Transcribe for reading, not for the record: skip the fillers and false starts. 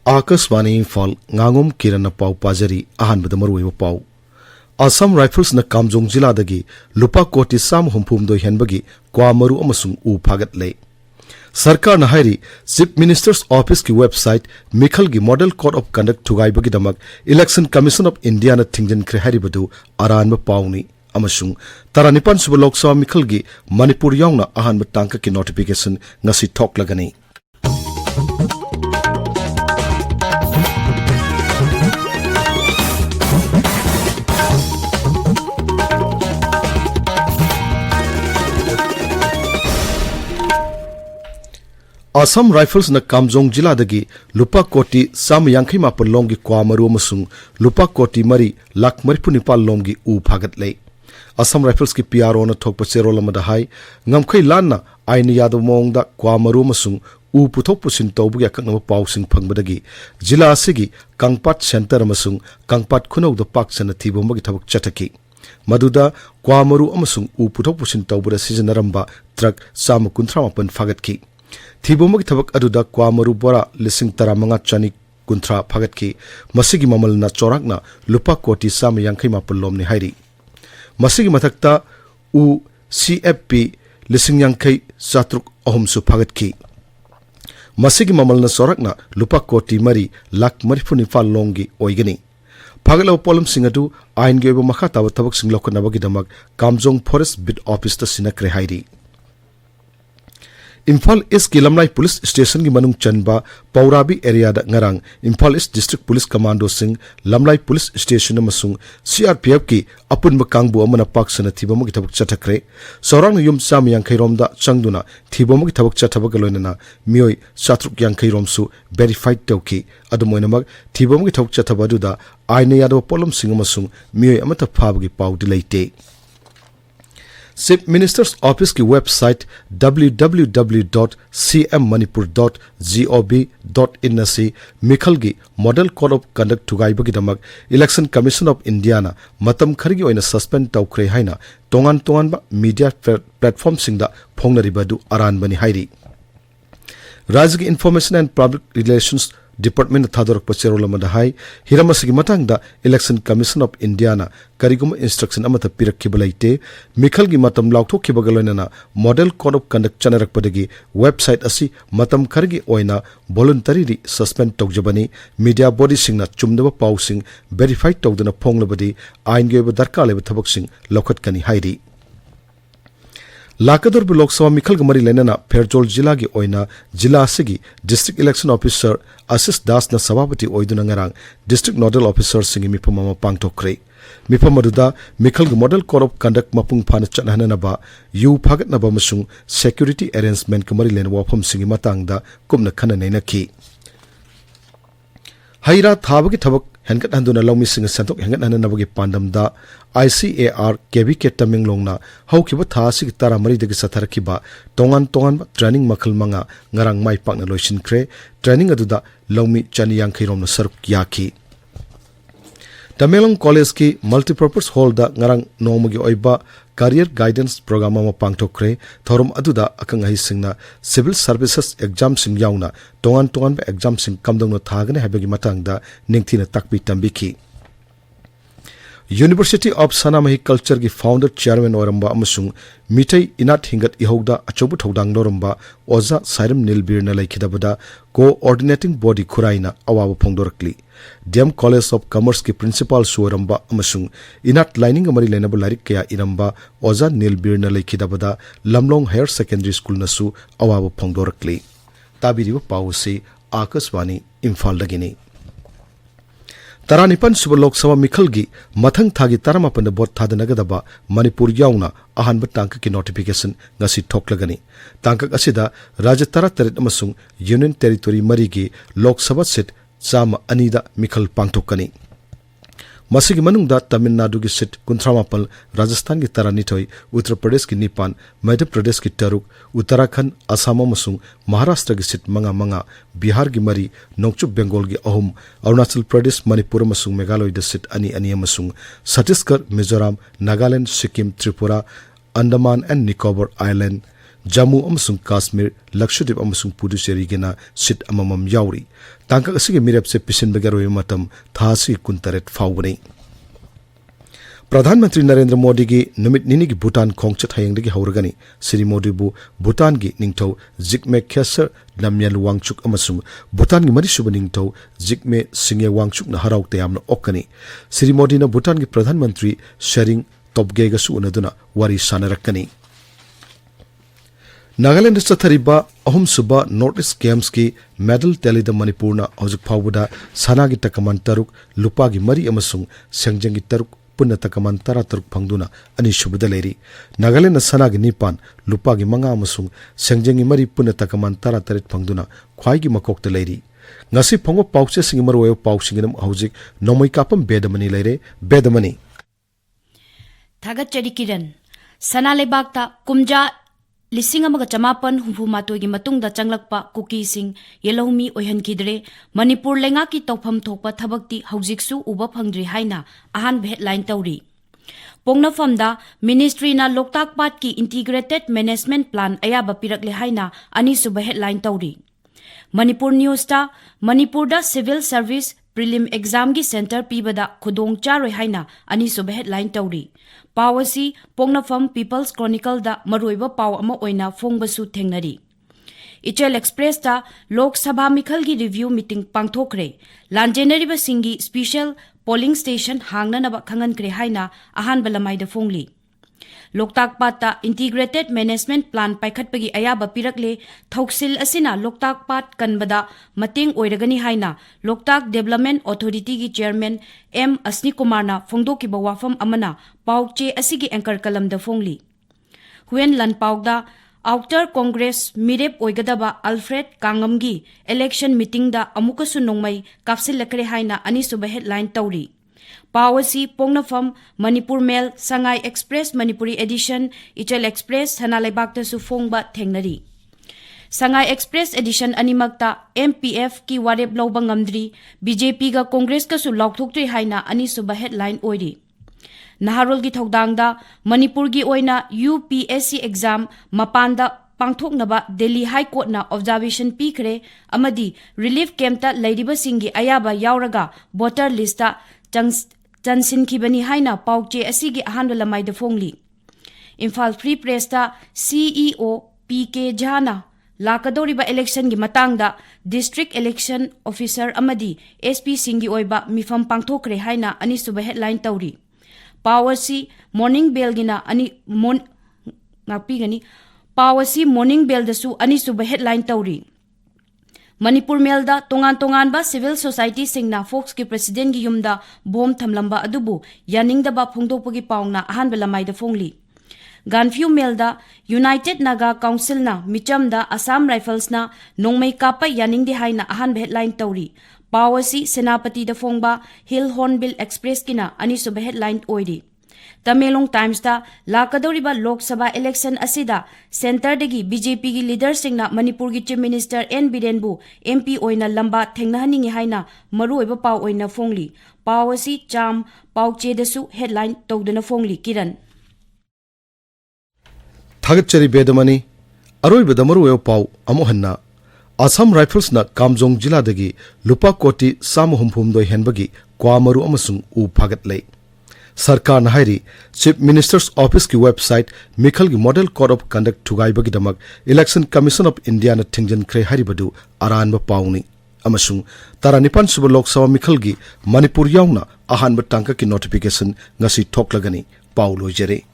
Akaswani Imphal Ngangom Kiran Pau Pajari Ahanbada Maruiba Pau Assam Rifles na Kamjong Jiladagi Lupa Koti Sam Humpumdo Henbagi Kwa Maru Amasung U Pagat Lay Sarkar na hairi Chief Minister's Office ki website Mikhal gi Model Code of Conduct Tugai bagi damak Election Commission of India na Tingjan Kre Haribadu Aran ba Pauni Amasung Taranipan Suba Lok Sabha Mikhal gi Manipur yaung na ahan ba tangka ki notification ngasi thok lagani Assam Rifles na Kamjong Jiladagi Lupa Koti Sam Yankhi Mapal Lomgi Kwa Maru Amasung Lupa Koti Mari Lak Maripunipal Lomgi U Phagat Lay Assam Rifles ki PRO na Thokpa Cherol amada hai ngamkhai lanna aini yadu mongda Kwa Maru Amasung U Puthok Pusin Tawbugi akaknama Pausing Phangbadagi Jila asigi Kangpat Center Amasung Kangpat Khunau da Pak Sana Thibomagi Thabak Chataki Maduda Kwa Maru Amasung U Puthok Pusin Tawbuda Sijanaramba Truck Sam Kuntramapan Fagatki Thibomagi Thabak aduda Kwa Maru Bora Lising Taramanga Chani Kuntra Phagatki Masigi Mamal na Chorakna Lupa Koti Sam Yankhi Mapal Lomni Hairi Masigi Mathakta U CFP Lising Yankhi Satruk Ohumsu Phagatki Masigi Mamal na Chorakna Lupa Koti Mari Lak Maripunifal Longi Oigani Phagalaw Polum Singadu Ain Gyoiba Makha Tawa Thabak Sing Lokanabagi Damak Kamjong Forest Bid Office ta Sinakre Hairi Imphal East ki Lamlai Police Station ki manung chanba Paurabi area da ngarang Imphal East District Police Commando Sing Lamlai Police Station amasung CRPF ki apun makangbu amana paksana thibama ki thabak chathakre sorang yum sam yankhai rom da changduna thibama ki thabak chathabak loinana mioi satruk yankhai rom su verified tawki adumoinamak thibama ki thabak chathabadu da aina yado polum sing amasung mioi amata phabagi pau dilaite Chief Minister's Office ki website www.cmmanipur.gov.in nasi Mikhal gi Model Code of Conduct tugai bagi damak Election Commission of India na matam kharigi oina suspend tawkre haina tongan ba media platform singda phongnari badu aran bani hairi Rajya Information and Public Relations Department Thadorok Pacherol amada hai hiramasigi matangda Election Commission of India na karigum instruction amata pirakkibalaite Mikhal gi matam laukthokibagaloina Model Code of Conduct chanarak padagi website asi matam khargi oina voluntarily suspend tawjabani media body singna chumdaba pausing verified tawdana phonglabadi ain geba darkar leba thabak sing lokhatkani hairi Lakador Lok Sabha Mikhal Gamari Lenana Perjol Jila gi oina Jila asigi District Election Officer Asis Das na Sabapati oiduna ngarang District Nodal Officer singi mipamama pangtokre mipamaduda Mikhal gi Model Code of Conduct mapung phana chanhana ba yu phagat na ba masung security arrangement kamari len wafam singi matangda kumna khana naina ki Haira thabagi thabak hengat handuna lawmi singa santok hengat hana nabagi pandamda ICAR kebi ke taming longna haukiba thasi ki tara mari dagi satharakiba tongan training makhal manga ngarang mai pakna loisin kre training aduda lawmi chani yankhai romna saruk yaki Tamelong College ki multipurpose hall da ngarang nomagi oiba career guidance program ma pangtokre thorum aduda akang hi singna civil services exam sing yauna tongan ba exam sing kamdong no thagane habagi matangda ningthina takpi tambiki University of Sanamahi Culture ki founder chairman oramba amasung mitai inat hingat ihogda achobu thodang loramba oza Sairam Nilbir na laikhidabada coordinating body khuraina awabu phongdorakli DM College of Commerce ki principal suaramba amasung inat lining amari lenaba larik kaya iramba oza Nilbir na laikhidabada Lamlong Higher Secondary School nasu awabu phongdorakli tabiriba pawse Akaswani Imphal dagini Taranipan Suba Lok Sabha Mikhal gi mathang thagi taramapan da bot thadanagadaba Manipur yauna ahanba tangka ki notification ngasi thoklagani tangkak asida Rajya Tara Tarit amasung Union Territory mari gi Lok Sabha seat Sama Anida Mikhal pangtokani Masigi manungda Tamil Nadu ki seat Kuntramapal Rajasthan ki Taranithoi Uttar Pradesh ki Nipan Madhya Pradesh ki Taruk Uttarakhand Assam amasung Maharashtra ki seat manga Bihar ki mari Nongchup Bengal ki ahum Arunachal Pradesh Manipur amasung Meghalaya da seat ani amasung Chhattisgarh Mizoram Nagaland Sikkim Tripura Andaman and Nicobar Island Jammu amasung Kashmir, Lakshadweep amasung Puducherry gina sit amamam yauri. Tangkak asige mirapse pisinbagaro matam thasi kuntaret fawbani. Pradhanmantri Narendra Modi gi numit nini gi Bhutan khongchat hayengdagi hauragani. Sri Modi bu Bhutan gi ningthau Jigme Khesar Namyal Wangchuk amasung Bhutan gi marisuba ningthau Jigme Singye Wangchuk na harauk tayamna okani. Sri Modi na Bhutan gi Pradhanmantri Shering Topge ga su unaduna wari sanarakani. Nagaland Sathariba Ahum Suba Northeast Games ki medal tally da Manipur na hojik phawbuda sanagi takaman taruk lupagi mari amasung sengjangi taruk punna takaman tara taruk phangduna ani subada leri. Nagaland sanagi nipan lupagi manga amasung sengjangi mari punna takaman tara tarit phangduna khwaigi makokta leri. Ngasi phangwa pauche singi maroyo pausinginam hojik Nongmeikapam Bedamani lere. Bedamani Thagat Chari Kiran Sana Lebakta Kumja Lising amaga chamapan humpumatoi gi matungda changlakpa kuki sing yelohmi oihan kidre Manipur lenga ki tawpham thokpa thabakti haujiksu uba phangdri haina ahan headline tawri. Pongna famda ministry na Loktak Pat ki integrated management plan ayaba pirakle haina ani suba headline tawri. Manipur News ta Manipur da civil service prelim exam gi center pibada khudong charoi haina ani suba headline tawri. Pawasi Pongnafam People's Chronicle da maruiba paw ama oina phongbasu thengnari. Ichel Express ta Lok Sabha Mikhal gi review meeting pangthokre. Lanjenari ba singi special polling station hangna naba khangan kre haina ahan balamai da phongli. Loktak Pat ta integrated management plan paikhatpagi ayaba pirakle thoksil asina Loktak Pat kanbada mating oiragani haina Loktak Development Authority gi chairman M Asni Kumar na phongdoki ba wafam amana pauche asigi anchor kalam da phongli. Huen lan paugda Outer Congress Mirep oigadaba Alfred Kangamgi election meeting da amukasu nongmai kapsil lakre haina ani suba headline tawri. Pawasi Pongnafam Manipur Mail Sangai Express Manipuri Edition Ichel Express Hanalebakta su phongba thengnari. Sangai Express Edition animakta MPF ki warep lawba ngamdri BJP ga Congress ka su laukthoktre haina ani suba headline oiri. Naharol gi thodangda Manipur gi oina UPSC exam mapanda pangthoknaba Delhi High Court na observation pikre amadi relief camp ta lairiba singi ayaba yauraga voter list ta Chansin Kibani haina pauche asigi ahanwa lamai da phongli. Imphal Free Press ta CEO PK Jhana lakadoriba election gi matangda district election officer amadi SP singi oiba mifam pangthokre haina ani suba headline tawri. Pawasi Morning Bell gina ani Pawasi Morning Bell da su ani suba headline tawri. Manipur Mail da tongan ba civil society singna Fox ki president gi yumda bom thamlamba adubu yaning da ba phongdokpagi paungna ahan belamai da phongli. Ganfew Mail da United Naga Council na micham da Assam Rifles na Nongmeikapa yaning di haina ahan headline tawri. Pawasi Senapati da phongba Hill Hornbill Express kina ani suba headline oiri. Tamelong Times ta lakadoriba Lok Sabha election asida center degi BJP gi leader singna Manipur gi Chief Minister N Birenbu MP oina lamba thengnahaningi haina maruoiba paw oina phongli. Pawasi Cham pauche dasu headline tawduna phongli Kiran. Thagachari Bedamani aroiba damaruoyo paw amohanna Assam Rifles na Kamjong Jila dagi lupa koti samuhumphumdoi henbagi kwamaru amasung u phagat Sarkar Nahairi Chief Minister's Office ki website Mikhal ki Model Code of Conduct Thugai bagi damak Election Commission of India na thingjan kre haribadu aranba pauni amasung taranipan suba Lok Sabha Mikhal gi Manipur yauna ahanba tangka ki notification ngasi thoklagani paulo jere.